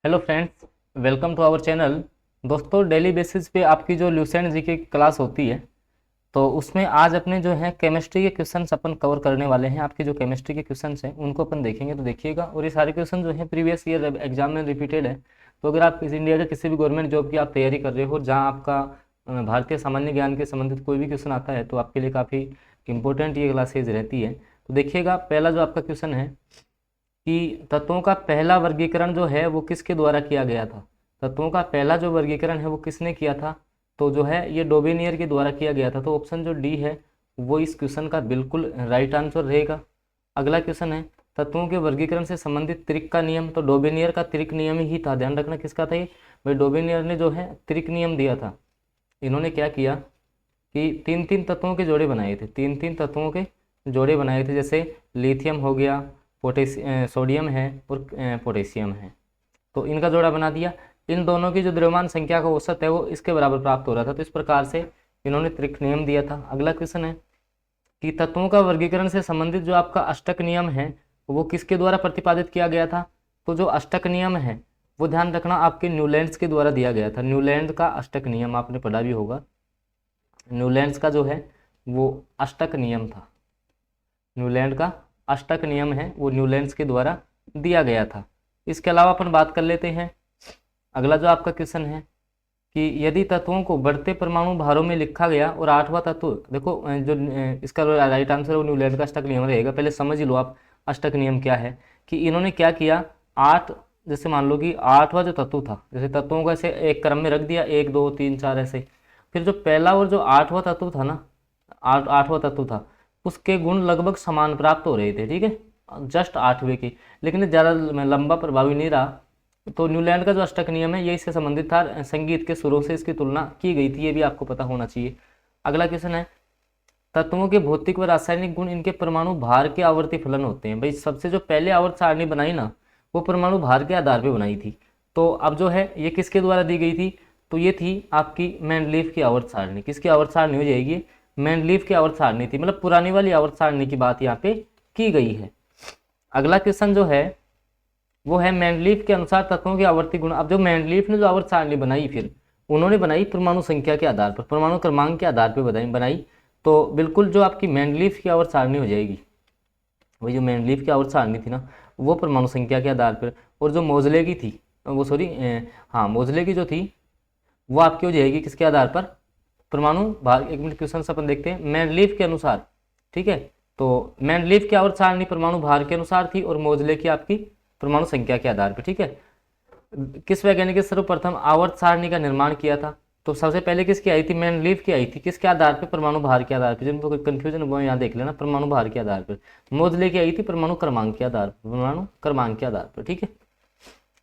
Hello friends, welcome to our channel. दोस्तों, daily basis पे आपकी जो ल्यूसेंट जी की क्लास होती है, तो उसमें आज अपने जो है केमिस्ट्री के क्वेश्चंस अपन कवर करने वाले हैं। आपके जो केमिस्ट्री के क्वेश्चंस हैं उनको अपन देखेंगे, तो देखिएगा। और ये सारे क्वेश्चन जो हैं प्रीवियस ईयर एग्जाम में रिपीटेड है। तो अगर आप इस इंडिया के किसी भी गवर्नमेंट जॉब की आप तैयारी कर रहे हो जहाँ आपका भारतीय सामान्य ज्ञान के संबंधित कोई भी क्वेश्चन आता है, तो आपके लिए काफ़ी इंपॉर्टेंट ये क्लासेज रहती है। तो देखिएगा, पहला जो आपका क्वेश्चन है कि तत्वों का पहला वर्गीकरण जो है वो किसके द्वारा किया गया था। तत्वों का पहला जो वर्गीकरण है वो किसने किया था, तो जो है ये डोबेनियर के द्वारा किया गया था। तो ऑप्शन जो डी है वो इस क्वेश्चन का बिल्कुल राइट आंसर रहेगा। अगला क्वेश्चन है, तत्वों के वर्गीकरण से संबंधित त्रिक का नियम। तो डोबेनियर का त्रिक नियम ही था, ध्यान रखना किसका था ये भाई, डोबेनियर ने जो है त्रिक नियम दिया था। इन्होंने क्या किया कि तीन तीन तत्वों के जोड़े बनाए थे, तीन तीन तत्वों के जोड़े बनाए थे। जैसे लिथियम हो गया, सोडियम है और पोटेशियम है, तो इनका जोड़ा बना दिया। इन दोनों की जो द्रव्यमान संख्या का औसत है वो इसके बराबर प्राप्त हो रहा था। तो इस प्रकार से इन्होंने त्रिक नियम दिया था। अगला क्वेश्चन है कि तत्वों का वर्गीकरण से संबंधित जो आपका अष्टक नियम है वो किसके द्वारा प्रतिपादित किया गया था। तो जो अष्टक नियम है वो ध्यान रखना आपके न्यूलैंड्स के द्वारा दिया गया था। न्यूलैंड का अष्टक नियम आपने पढ़ा भी होगा। न्यूलैंड्स का जो है वो अष्टक नियम था। न्यूलैंड का अष्टक नियम है वो न्यूलैंड्स के द्वारा दिया गया था। इसके अलावा अपन बात कर लेते हैं। अगला जो आपका क्वेश्चन है कि यदि तत्वों को बढ़ते परमाणु भारों में लिखा गया और आठवां तत्व, देखो जो इसका राइट आंसर है वो न्यूलैंड का अष्टक नियम रहेगा। पहले समझ लो आप अष्टक नियम क्या है। कि इन्होंने क्या किया, आठ, जैसे मान लो कि आठवां जो तत्व था, जैसे तत्वों को ऐसे एक क्रम में रख दिया, एक दो तीन चार ऐसे। फिर जो पहला और जो आठवां तत्व था ना, आठवां तत्व था, उसके गुण लगभग समान प्राप्त हो रहे थे, ठीक है, जस्ट आठवें के। लेकिन ज़्यादा लंबा प्रभावी नहीं रहा। तो न्यूलैंड का जो अष्टक नियम है ये इससे संबंधित था। संगीत के सुरों से इसकी तुलना की गई थी, ये भी आपको पता होना चाहिए। अगला क्वेश्चन है, तत्वों के भौतिक व रासायनिक गुण इनके परमाणु भार के आवर्ती फलन होते हैं। भाई सबसे जो पहले आवर्त सारणी बनाई ना, वो परमाणु भार के आधार पर बनाई थी। तो अब जो है ये किसके द्वारा दी गई थी, तो ये थी आपकी मेंडलीव की आवर्त सारणी। किसकी आवर्त सारणी हो जाएगी, मेंडलीव की आवर्त सारणी थी, मतलब पुरानी वाली आवर्त सारणी की बात यहाँ पे की गई है। अगला क्वेश्चन जो है वो है मेंडलीव के अनुसार तत्वों के आवर्ती गुण। अब जो मेंडलीव ने जो आवर्त सारणी बनाई, फिर उन्होंने बनाई परमाणु संख्या के आधार पर, परमाणु क्रमांक के आधार पर बनाई। तो बिल्कुल जो आपकी मेंडलीव की आवर्त सारणी हो जाएगी, वही जो मेंडलीव की आवर्त सारणी थी ना, वो परमाणु संख्या के आधार पर। और जो मोजले की थी, वो सॉरी हाँ, मोजले की जो थी वो आपकी हो जाएगी किसके आधार पर, परमाणु भार। एक मिनट, क्वेश्चन अपन देखते हैं। मेंडलीव के अनुसार, ठीक है, तो मेंडलीव की आवर्त सारणी परमाणु भार के अनुसार थी और मोजले की आपकी परमाणु संख्या के आधार पर, ठीक है। किस वैज्ञानिक ने सर्वप्रथम आवर्त सारणी का निर्माण किया था, तो सबसे पहले किसकी आई थी, मेंडलीव की आई थी। किसके आधार पर, परमाणु भार के आधार पर। जिनको कोई कंफ्यूजन वो यहाँ देख लेना, परमाणु भार के आधार पर। मोजले की आई थी परमाणु क्रमांक के आधार पर, परमाणु क्रमांक के आधार पर, ठीक है।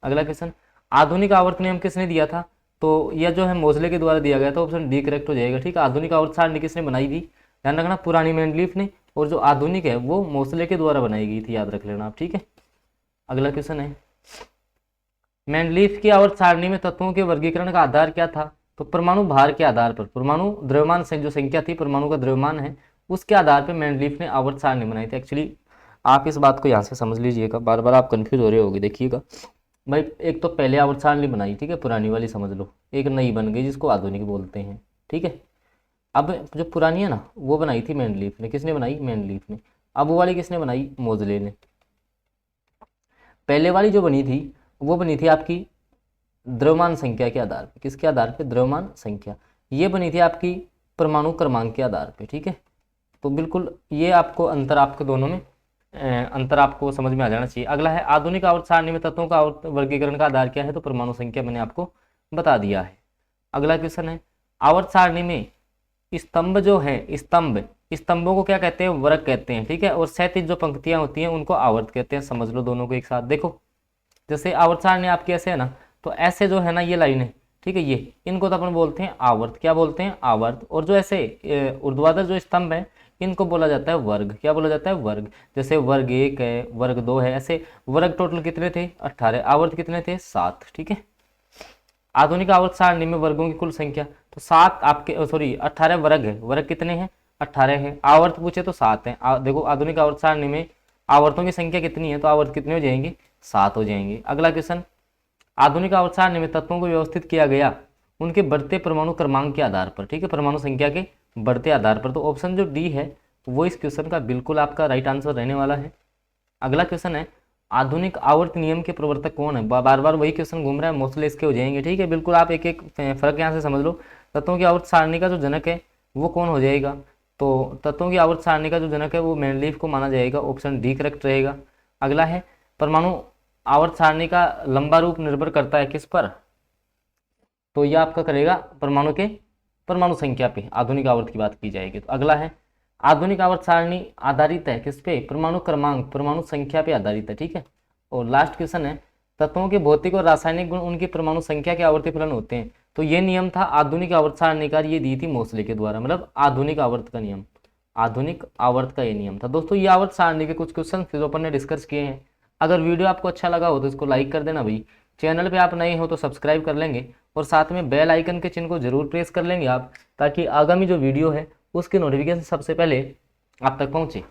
अगला क्वेश्चन, आधुनिक आवर्त नियम किसने दिया था, तो यह जो है मोजले के द्वारा दिया गया था। ऑप्शन डी करेक्ट हो जाएगा, ठीक है। आधुनिक आवर्त सारणी किसने बनाई थी, ध्यान रखना, पुरानी मेंडलीव ने, और जो आधुनिक है वो मोजले के द्वारा बनाई गई थी, याद रख लेना आप, ठीक है। अगला क्वेश्चन है, मेंडलीव की आवर्त सारणी में तत्वों के वर्गीकरण का आधार क्या था, तो परमाणु भार के आधार पर, परमाणु द्रव्यमान से जो संख्या थी, परमाणु का द्रव्यमान है, उसके आधार पर मेंडलीव ने आवर्त सारणी बनाई थी। एक्चुअली आप इस बात को यहाँ से समझ लीजिएगा, बार बार आप कंफ्यूज हो रहे होगे। देखिएगा भाई, एक तो पहले आवर्त सारणी बनाई, ठीक है, पुरानी वाली समझ लो, एक नई बन गई जिसको आधुनिक बोलते हैं, ठीक है। अब जो पुरानी है ना, वो बनाई थी मेंडलीव ने। किसने बनाई, मेंडलीव ने। अब वो वाली किसने बनाई, मोजले ने। पहले वाली जो बनी थी वो बनी थी आपकी द्रव्यमान संख्या के आधार पर। किसके आधार पर, द्रव्यमान संख्या। ये बनी थी आपकी परमाणु क्रमांक के आधार पर, ठीक है। तो बिल्कुल ये आपको अंतर, आपके दोनों में अंतर आपको समझ में आ जाना चाहिए। अगला है, आधुनिक आवर्त सारणी में तत्वों का वर्गीकरण का आधार क्या है, तो परमाणु संख्या मैंने आपको बता दिया है। अगला क्वेश्चन है, आवर्त सारणी में स्तंभ जो है, स्तंभों को क्या कहते हैं, वर्ग कहते हैं, ठीक है। और क्षैतिज जो पंक्तियां होती हैं उनको आवर्त कहते हैं। समझ लो दोनों को एक साथ। देखो जैसे आवर्त सारणी आपकी ऐसे है ना, तो ऐसे जो है ना ये लाइन है, ठीक है, ये इनको तो अपन बोलते हैं आवर्त। क्या बोलते हैं, आवर्त। और जो ऐसे ऊर्ध्वाधर जो स्तंभ है इनको बोला जाता है वर्ग। क्या बोला जाता है, वर्ग। जैसे वर्ग 1 है, वर्ग 2 है, ऐसे वर्ग टोटल कितने थे, 18। आवर्त कितने थे, 7, ठीक है। आधुनिक आवर्त सारणी में वर्गों की कुल संख्या, तो 7 आपके, सॉरी 18 वर्ग है। वर्ग कितने हैं, 18 है। आवर्त पूछे तो 7 है। देखो आधुनिक आवर्त सारणी में आवर्तों की संख्या कितनी है, तो आवर्त कितने हो जाएंगे, 7 हो जाएंगे। अगला क्वेश्चन, आधुनिक आवर्त सारणी में तत्वों को व्यवस्थित किया गया उनके बढ़ते परमाणु क्रमांक के आधार पर, ठीक है, परमाणु संख्या के बढ़ते आधार पर। तो ऑप्शन जो डी है वो इस क्वेश्चन का बिल्कुल आपका राइट आंसर रहने वाला है। अगला क्वेश्चन है, आधुनिक आवर्त नियम के प्रवर्तक कौन है? बार बार वही क्वेश्चन घूम रहा है, मोस्टली इसके हो जाएंगे, ठीक है, बिल्कुल आप एक एक फर्क यहाँ से समझ लो। तत्वों की आवर्त सारणी का जो जनक है वो कौन हो जाएगा? तो तत्वों की आवर्त सारणी का जो जनक है वो मेंडलीफ को माना जाएगा, ऑप्शन डी करेक्ट रहेगा। अगला है, परमाणु आवर्त सारणी का लंबा रूप निर्भर करता है किस पर? तो यह आपका करेगा परमाणु के परमाणु संख्या पे, आधुनिक आवर्त की बात की जाएगी। तो अगला है, आधुनिक आवर्त सारणी आधारित है किस पे? परमाणु क्रमांक, परमाणु संख्या पे आधारित है, ठीक है। और लास्ट क्वेश्चन है, तत्वों के भौतिक और रासायनिक गुण उनकी परमाणु संख्या के आवर्ती फलन होते हैं। तो ये नियम था आधुनिक आवर्त सारणी का, ये दी थी मोस्ले के द्वारा, मतलब आधुनिक आवर्त का नियम, आधुनिक आवर्त का ये नियम था। दोस्तों ये आवर्त सारणी के कुछ क्वेश्चन जो अपन ने डिस्कस किए हैं। अगर वीडियो आपको अच्छा लगा हो तो इसको लाइक कर देना भाई, चैनल पे आप नए हो तो सब्सक्राइब कर लेंगे और साथ में बेल आइकन के चिन्ह को जरूर प्रेस कर लेंगे आप, ताकि आगामी जो वीडियो है उसके नोटिफिकेशन सबसे पहले आप तक पहुंचे।